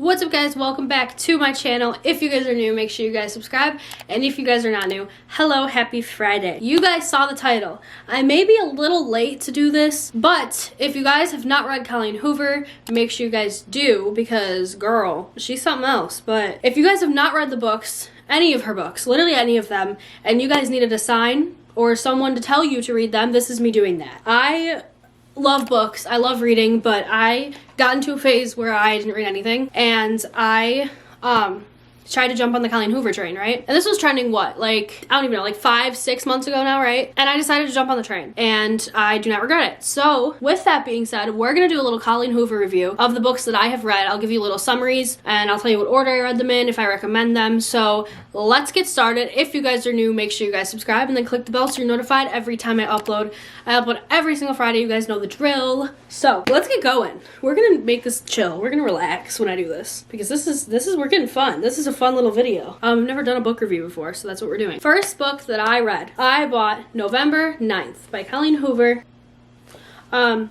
What's up, guys? Welcome back to my channel. If you guys are new, make sure you guys subscribe, and if you guys are not new, hello, happy Friday. You guys saw the title. I may be a little late to do this, but if you guys have not read Colleen Hoover, make sure you guys do, because girl, she's something else. But if you guys have not read the books, any of her books, literally any of them, and you guys needed a sign or someone to tell you to read them, this is me doing that. I love books, I love reading, but I got into a phase where I didn't read anything, and I tried to jump on the Colleen Hoover train, right? And this was trending what, like, I don't even know, like 5-6 months ago now, right? And I decided to jump on the train, and I do not regret it. So with that being said, we're gonna do a little Colleen Hoover review of the books that I have read. I'll give you little summaries, and I'll tell you what order I read them in, if I recommend them. So let's get started. If you guys are new, make sure you guys subscribe and then click the bell so you're notified every time I upload. I upload every single Friday. You guys know the drill. So let's get going. We're gonna make this chill. We're gonna relax when I do this, because this is we're getting fun. This is a fun little video. I've never done a book review before, so that's what we're doing. First book that I read, I bought November 9th by Colleen Hoover. I'll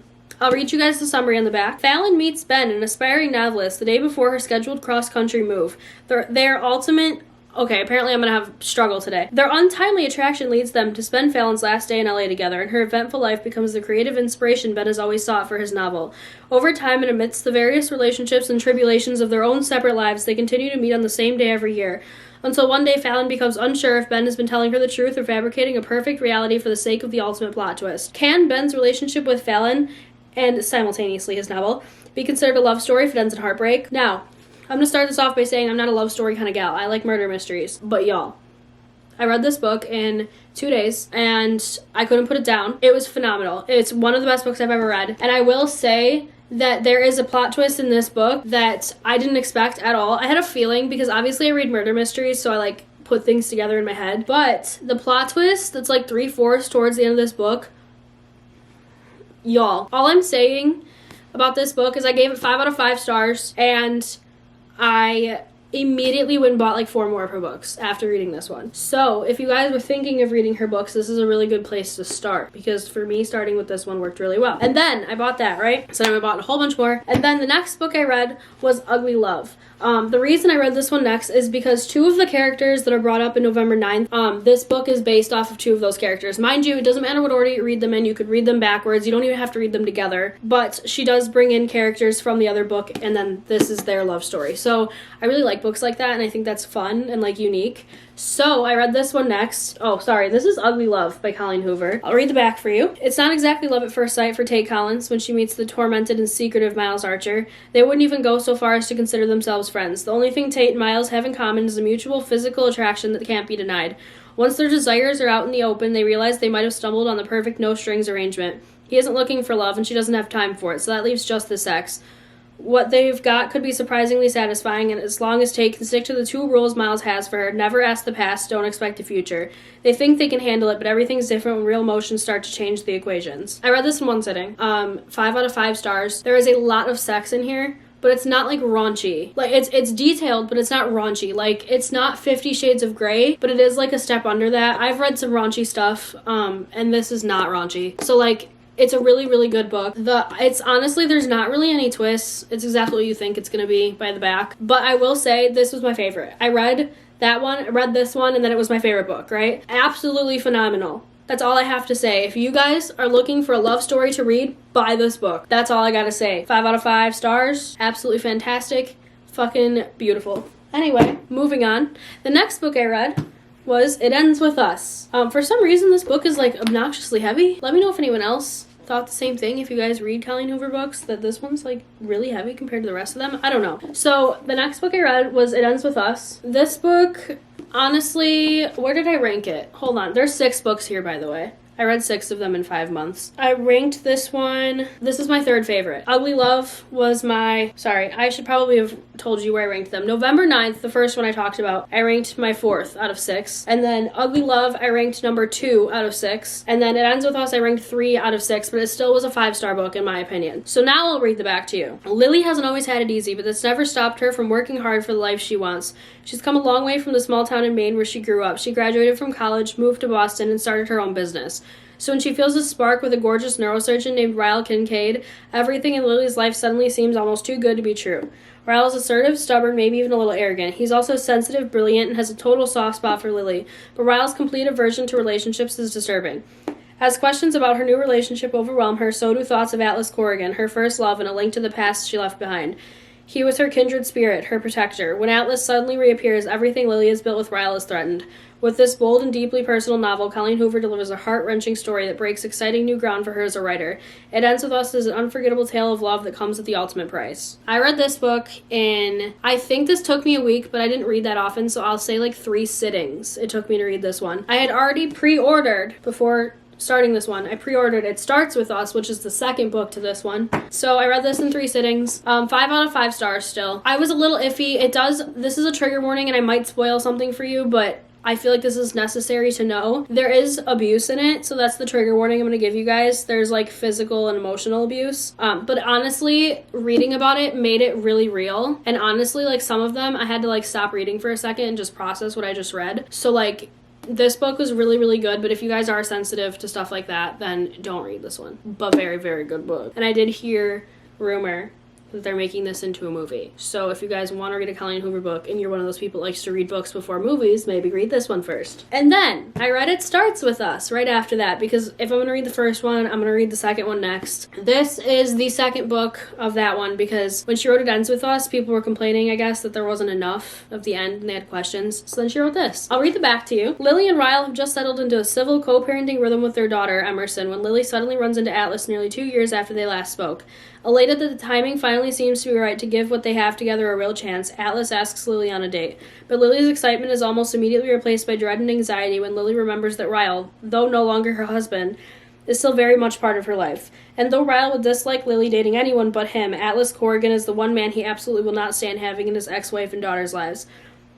read you guys the summary on the back. Fallon meets Ben, an aspiring novelist, the day before her scheduled cross-country move. Their ultimate... Okay, apparently I'm gonna have struggle today. Their untimely attraction leads them to spend Fallon's last day in LA together, and her eventful life becomes the creative inspiration Ben has always sought for his novel. Over time, and amidst the various relationships and tribulations of their own separate lives, they continue to meet on the same day every year. Until one day, Fallon becomes unsure if Ben has been telling her the truth or fabricating a perfect reality for the sake of the ultimate plot twist. Can Ben's relationship with Fallon, and simultaneously his novel, be considered a love story if it ends in heartbreak? Now, I'm gonna start this off by saying I'm not a love story kind of gal. I like murder mysteries. But y'all, I read this book in 2 days and I couldn't put it down. It was phenomenal. It's one of the best books I've ever read. And I will say that there is a plot twist in this book that I didn't expect at all. I had a feeling, because obviously I read murder mysteries, so I like put things together in my head. But the plot twist that's like 3/4 towards the end of this book, y'all, all I'm saying about this book is I gave it 5 out of 5 stars, and I immediately went and bought like 4 more of her books after reading this one. So if you guys were thinking of reading her books, this is a really good place to start, because for me, starting with this one worked really well. And then I bought that, right? So then I bought a whole bunch more. And then the next book I read was Ugly Love. The reason I read this one next is because 2 of the characters that are brought up in November 9th, this book is based off of 2 of those characters. Mind you, it doesn't matter what order you read them in. You could read them backwards. You don't even have to read them together. But she does bring in characters from the other book, and then this is their love story. So I really like books like that, and I think that's fun and like unique. So I read this one next. Oh, sorry. This is Ugly Love by Colleen Hoover. I'll read the back for you. It's not exactly love at first sight for Tay Collins when she meets the tormented and secretive Miles Archer. They wouldn't even go so far as to consider themselves friends. The only thing Tate and Miles have in common is a mutual physical attraction that can't be denied. Once their desires are out in the open, they realize they might have stumbled on the perfect no-strings arrangement. He isn't looking for love, and she doesn't have time for it, so that leaves just the sex. What they've got could be surprisingly satisfying, and as long as Tate can stick to the 2 rules Miles has for her: never ask the past, don't expect the future. They think they can handle it, but everything's different when real emotions start to change the equations. I read this in one sitting. 5 out of 5 stars. There is a lot of sex in here, but it's not like raunchy. Like it's detailed, but it's not raunchy. Like it's not 50 Shades of Grey, but it is like a step under that. I've read some raunchy stuff, and this is not raunchy. So like, it's a really, really good book. It's honestly, there's not really any twists. It's exactly what you think it's gonna be by the back. But I will say, this was my favorite. I read that one, I read this one, and then it was my favorite book, right? Absolutely phenomenal. That's all I have to say. If you guys are looking for a love story to read, buy this book. That's all I gotta say. 5 out of 5 stars. Absolutely fantastic. Fucking beautiful. Anyway, moving on. The next book I read was It Ends With Us. For some reason, this book is like obnoxiously heavy. Let me know if anyone else thought the same thing. If you guys read Colleen Hoover books, that this one's like really heavy compared to the rest of them. I don't know. So the next book I read was It Ends With Us. This book, honestly, where did I rank it? Hold on. There's 6 books here, by the way. I read 6 of them in 5 months. I ranked this one. This is my 3rd favorite. Ugly Love was my... Sorry, I should probably have told you where I ranked them. November 9th, the first one I talked about, I ranked my 4th out of 6. And then Ugly Love, I ranked number 2 out of 6. And then It Ends With Us, I ranked 3 out of 6, but it still was a 5-star book in my opinion. So now I'll read the back to you. Lily hasn't always had it easy, but that's never stopped her from working hard for the life she wants. She's come a long way from the small town in Maine where she grew up. She graduated from college, moved to Boston, and started her own business. So when she feels a spark with a gorgeous neurosurgeon named Ryle Kincaid, everything in Lily's life suddenly seems almost too good to be true. Ryle is assertive, stubborn, maybe even a little arrogant. He's also sensitive, brilliant, and has a total soft spot for Lily, but Ryle's complete aversion to relationships is disturbing. As questions about her new relationship overwhelm her, so do thoughts of Atlas Corrigan, her first love and a link to the past she left behind. He was her kindred spirit, her protector. When Atlas suddenly reappears, everything Lily has built with Ryle is threatened. With this bold and deeply personal novel, Colleen Hoover delivers a heart-wrenching story that breaks exciting new ground for her as a writer. It ends with us as an unforgettable tale of love that comes at the ultimate price. I read this book I think this took me a week, but I didn't read that often, so I'll say like 3 sittings it took me to read this one. I had already pre-ordered before starting this one. I pre-ordered It Starts With Us, which is the second book to this one. So I read this in 3 sittings. 5 out of 5 stars still. I was a little iffy. This is a trigger warning and I might spoil something for you, but I feel like this is necessary to know. There is abuse in it, so that's the trigger warning I'm going to give you guys. There's like physical and emotional abuse. But honestly, reading about it made it really real. And honestly, like some of them, I had to like stop reading for a second and just process what I just read. So like, this book was really, really good, but if you guys are sensitive to stuff like that, then don't read this one. But very, very good book. And I did hear rumor that they're making this into a movie. So if you guys want to read a Colleen Hoover book and you're one of those people that likes to read books before movies, maybe read this one first. And then I read It Starts With Us right after that, because if I'm going to read the first one, I'm going to read the second one next. This is the second book of that one, because when she wrote It Ends With Us, people were complaining, I guess, that there wasn't enough of the end and they had questions. So then she wrote this. I'll read the back to you. Lily and Ryle have just settled into a civil co-parenting rhythm with their daughter, Emerson, when Lily suddenly runs into Atlas nearly 2 years after they last spoke. Elated that the timing finally seems to be right to give what they have together a real chance, Atlas asks Lily on a date. But Lily's excitement is almost immediately replaced by dread and anxiety when Lily remembers that Ryle, though no longer her husband, is still very much part of her life. And though Ryle would dislike Lily dating anyone but him, Atlas Corrigan is the one man he absolutely will not stand having in his ex-wife and daughter's lives.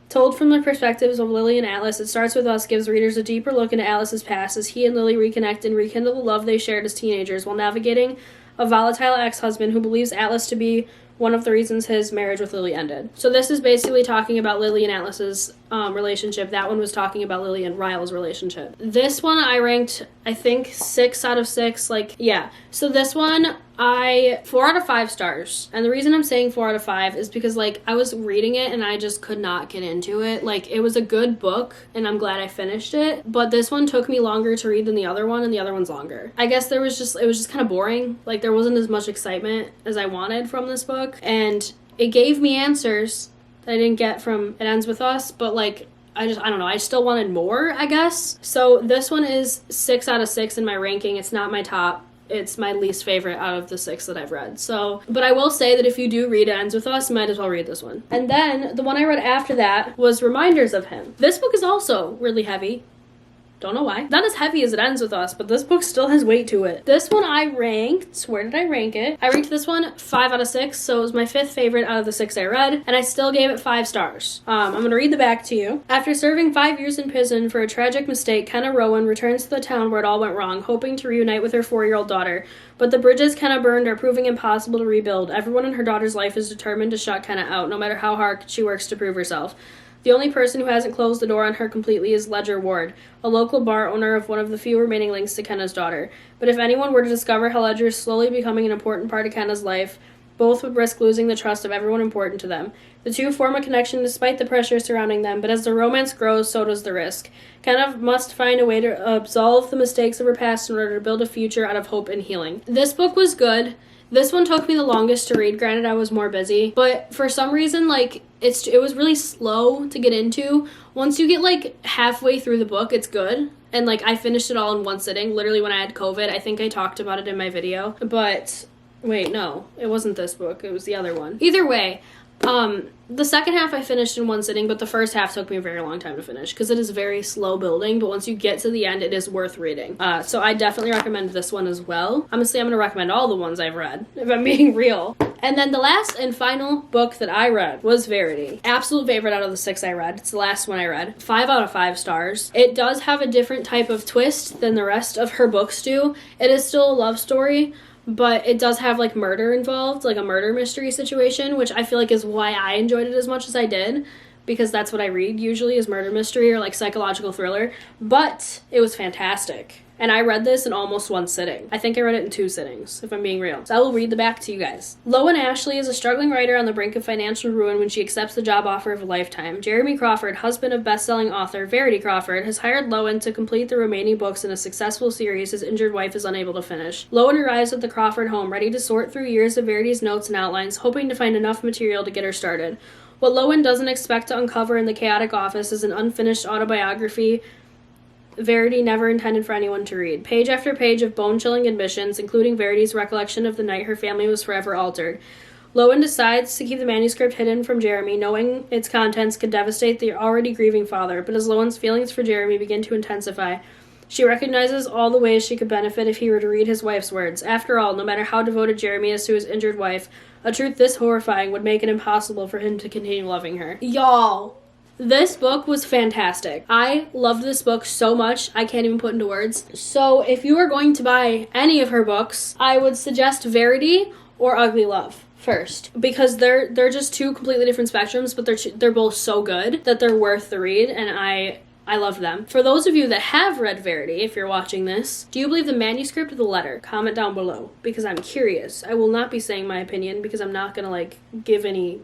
Told from the perspectives of Lily and Atlas, It Starts With Us gives readers a deeper look into Atlas's past as he and Lily reconnect and rekindle the love they shared as teenagers while navigating a volatile ex-husband who believes Atlas to be one of the reasons his marriage with Lily ended. So this is basically talking about Lily and Atlas's relationship. That one was talking about Lily and Ryle's relationship. This one I ranked, I think, 6 out of 6. Like, yeah. So this one, 4 out of 5 stars. And the reason I'm saying 4 out of 5 is because, like, I was reading it and I just could not get into it. Like, it was a good book and I'm glad I finished it. But this one took me longer to read than the other one, and the other one's longer. I guess it was just kind of boring. Like, there wasn't as much excitement as I wanted from this book. And it gave me answers that I didn't get from It Ends With Us, but like, I don't know, I still wanted more, I guess. So this one is 6 out of 6 in my ranking. It's not my top. It's my least favorite out of the 6 that I've read. So, but I will say that if you do read It Ends With Us, you might as well read this one. And then the one I read after that was Reminders of Him. This book is also really heavy. Don't know why. Not as heavy as It Ends With Us, but this book still has weight to it. This one I ranked, where did I rank it? I ranked this one 5 out of 6, so it was my 5th favorite out of the 6 I read, and I still gave it 5 stars. I'm going to read the back to you. After serving 5 years in prison for a tragic mistake, Kenna Rowan returns to the town where it all went wrong, hoping to reunite with her 4-year-old daughter. But the bridges Kenna burned are proving impossible to rebuild. Everyone in her daughter's life is determined to shut Kenna out, no matter how hard she works to prove herself. The only person who hasn't closed the door on her completely is Ledger Ward, a local bar owner of one of the few remaining links to Kenna's daughter. But if anyone were to discover how Ledger is slowly becoming an important part of Kenna's life, both would risk losing the trust of everyone important to them. The two form a connection despite the pressure surrounding them, but as the romance grows, so does the risk. Kenna must find a way to absolve the mistakes of her past in order to build a future out of hope and healing. This book was good. This one took me the longest to read. Granted, I was more busy, but for some reason, like, it was really slow to get into. Once you get, like, halfway through the book, it's good. And, like, I finished it all in one sitting, literally when I had COVID. I think I talked about it in my video. But, wait, no, it wasn't this book. It was the other one. Either way, the second half I finished in one sitting, but the first half took me a very long time to finish because it is very slow building, but once you get to the end, it is worth reading. So I definitely recommend this one as well. Honestly, I'm going to recommend all the ones I've read, if I'm being real. And then the last and final book that I read was Verity. Absolute favorite out of the 6 I read. It's the last one I read. 5 out of 5 stars. It does have a different type of twist than the rest of her books do. It is still a love story, but it does have, like, murder involved, like a murder mystery situation, which I feel like is why I enjoyed it as much as I did, because that's what I read usually is murder mystery or, like, psychological thriller. But it was fantastic. and I read this in almost one sitting. I think I read it in 2 sittings, if I'm being real. So I will read the back to you guys. Lowen Ashley is a struggling writer on the brink of financial ruin when she accepts the job offer of a lifetime. Jeremy Crawford, husband of best-selling author Verity Crawford, has hired Lowen to complete the remaining books in a successful series his injured wife is unable to finish. Lowen arrives at the Crawford home, ready to sort through years of Verity's notes and outlines, hoping to find enough material to get her started. What Lowen doesn't expect to uncover in the chaotic office is an unfinished autobiography Verity never intended for anyone to read. Page after page of bone-chilling admissions, including Verity's recollection of the night her family was forever altered. Lowen decides to keep the manuscript hidden from Jeremy, knowing its contents could devastate the already grieving father, but as Lowen's feelings for Jeremy begin to intensify, she recognizes all the ways she could benefit if he were to read his wife's words. After all, no matter how devoted Jeremy is to his injured wife, a truth this horrifying would make it impossible for him to continue loving her. Y'all, this book was fantastic. I loved this book so much, I can't even put into words. So if you are going to buy any of her books, I would suggest Verity or Ugly Love first, because they're just 2 completely different spectrums, but they're both so good that they're worth the read, and I love them. For those of you that have read Verity, if you're watching this, do you believe the manuscript or the letter? Comment down below, because I'm curious. I will not be saying my opinion, because I'm not gonna, give any,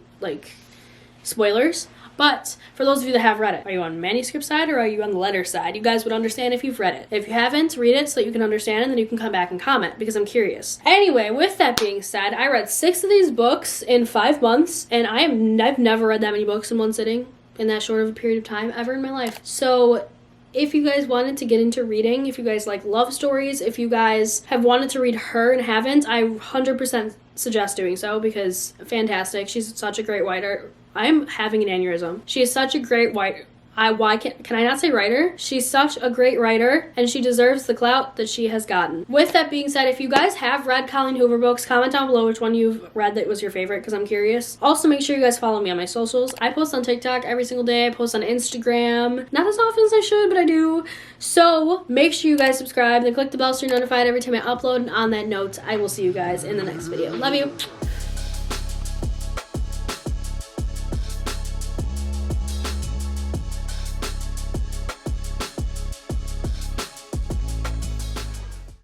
spoilers. But for those of you that have read it, are you on the manuscript side or are you on the letter side? You guys would understand if you've read it. If you haven't, read it so that you can understand, and then you can come back and comment, because I'm curious. Anyway, with that being said, I read 6 of these books in 5 months, and I've never read that many books in one sitting in that short of a period of time ever in my life. So if you guys wanted to get into reading, if you guys like love stories, if you guys have wanted to read her and haven't, I 100% suggest doing so, because fantastic. She's such a great writer. I'm having an aneurysm. She is such a great writer. Can I not say writer? She's such a great writer, and she deserves the clout that she has gotten. With that being said, if you guys have read Colleen Hoover books, comment down below which one you've read that was your favorite, because I'm curious. Also, make sure you guys follow me on my socials. I post on TikTok every single day. I post on Instagram. Not as often as I should, but I do. So, make sure you guys subscribe and click the bell so you're notified every time I upload. And on that note, I will see you guys in the next video. Love you.